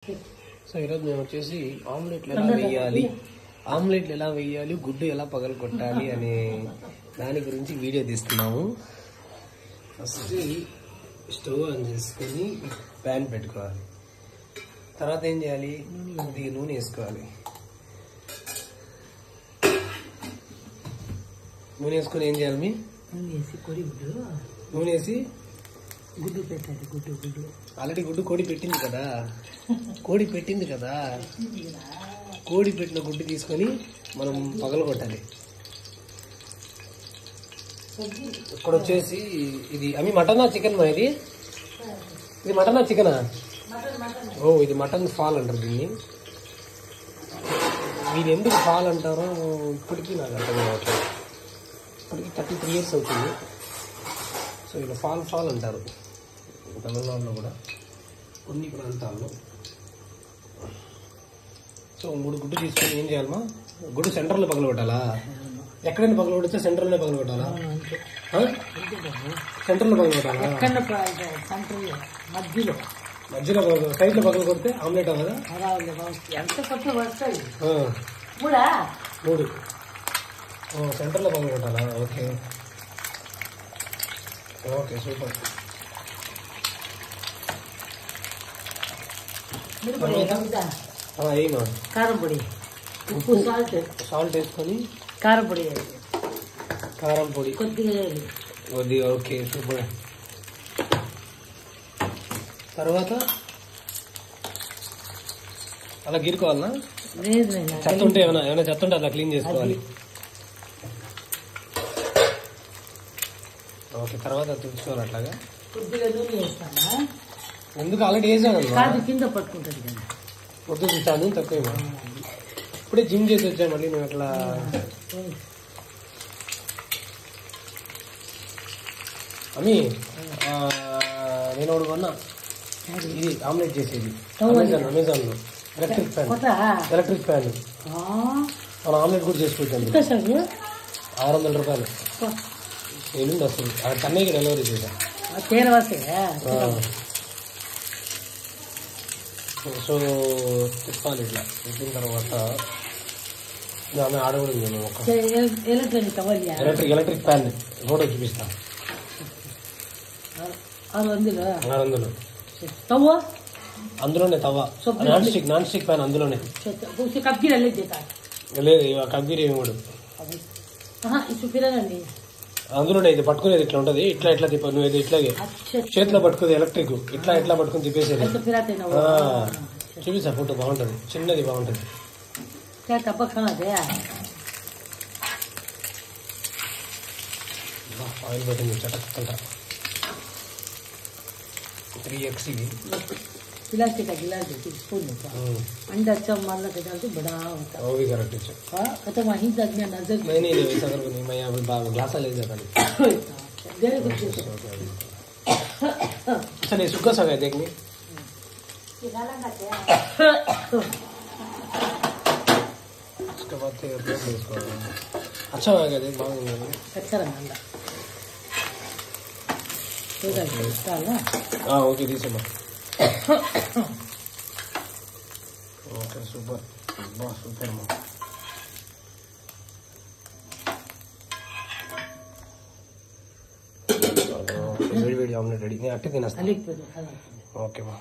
So ఈరోజు మేము వచ్చేసి ఆమ్లెట్లు ఎలా వేయాలి గుడ్డు ఎలా పగలు కొట్టాలి అనే దాని గురించి వీడియో తీస్తున్నాము. ఫస్ట్ స్టవ్ ఆన్ చేసుకొని ప్యాన్ పెట్టుకోవాలి. తర్వాత ఏం చేయాలి, కొద్దిగా నూనె వేసుకోవాలి. నూనె వేసుకొని ఏం చేయాలి, నూనె వేసి గుడ్డు పెట్టాలి. గుడ్డు ఆల్రెడీ గుడ్డు కోడి పెట్టింది కదా, కోడి పెట్టిన గుడ్డు తీసుకొని మనం పగలు కొట్టాలి. ఇక్కడ వచ్చేసి ఇది అవి మటనా చికెన్ మా ఇది మటనా చికెనా? ఓ ఇది మటన్ ఫాల్ అంటారు దీన్ని. వీళ్ళు ఎందుకు ఫాల్ అంటారో ఇప్పటికీ నాకు అర్థం కావట్లేదు. ఇప్పటికీ 33 years అవుతుంది. సో ఇలా ఫాల్ అంటారు తమిళనాడులో కూడా కొన్ని ప్రాంతాల్లో. సో 3 గుడ్డు తీసుకొని ఏం చేయాలమ్మా, గుడ్డు సెంటర్లో పగలగొట్టాలా? ఎక్కడైనా పగలగొడితే సెంటర్లోనే పగలగొట్టాలా? సెంటర్లో పగలగొట్టాలా? మధ్యలో సైడ్ లో పగల కొడితే ఆమ్లెట్ అవ్వదా? ఎంత కొట్టే వస్తాయి 3 సెంటర్లో పగలగొట్టాలా? Okay okay super. ఏమా కారం పొడి, ఉప్పు, సాల్ట్ వేసుకొని కారం పొడి కొద్దిగా ఓకే సూపర్. తర్వాత అలా గీరుకోవాలనా? చెత్త ఉంటే ఏమైనా చెత్త ఉంటే అలా క్లీన్ చేసుకోవాలి. ఓకే తర్వాత తుడుచుకోవాలి అట్లాగా. కొద్దిగా నూనె వేస్తానా? ఎందుకు ఆల్రెడీ వేసాను కింద పట్టుకుంటుంది కదా. వద్దు చూసాను తక్కువ. ఇప్పుడే జిమ్ చేసి వచ్చాను మళ్ళీ నువ్వు అట్లా. అమ్మి నేను ఒకటి కొన్నా, ఇది ఆమ్లెట్ చేసేది అమెజాన్ లో ఎలక్ట్రిక్ ఫ్యాన్. మన ఆమ్లెట్ కూడా చేసుకుంటాను. 600 రూపాయలు ఎల్లుండి వస్తుంది. చెన్నైకి డెలివరీ చేశాను. సో తిప్పాలి ఇట్లా. తిప్పిన తర్వాత ఆమె ఆడకూడదు. నేను ఒక ఎలక్ట్రిక్ ఫ్యాన్ ఫోటో చూపిస్తాను. 600 అందులోనే తవ్వ, నాన్ స్టిక్ ఫ్యాన్ అందులోనే. లేదు కబ్బీర్ ఏమి కూడా అందులోనే. ఇది పట్టుకునేది ఇట్లా ఉంటది, ఇట్లా తిప్ప. నువ్వు ఇది ఇట్లాగే చేతిలో పట్టుకునేది ఎలక్ట్రిక్, ఇట్లా పట్టుకుని తిప్పేసేది. చూపిస్తా ఫోటో, బాగుంటది, చిన్నది బాగుంటది. ఆయిల్ పెట్టింది చటక్కట 3x ఇది. अंडा अच्छा मारना के डालते बड़ा होता है. वो भी करेक्ट है. हां खत्म वहीं तक मैं नजर नहीं वैसा कर नहीं. मैं यहाँ पे ग्लास ले जाता नहीं. अच्छा नहीं सूखा सा है देखने. उसके बाद इसको अच्छा होगा देख. अच्छा रंग हाँ ओके दी सब. Okay super super. వేడి ఆమ్లెట్ రెడీ. నేను అట్టే తినేస్తాను. ఓకే బా.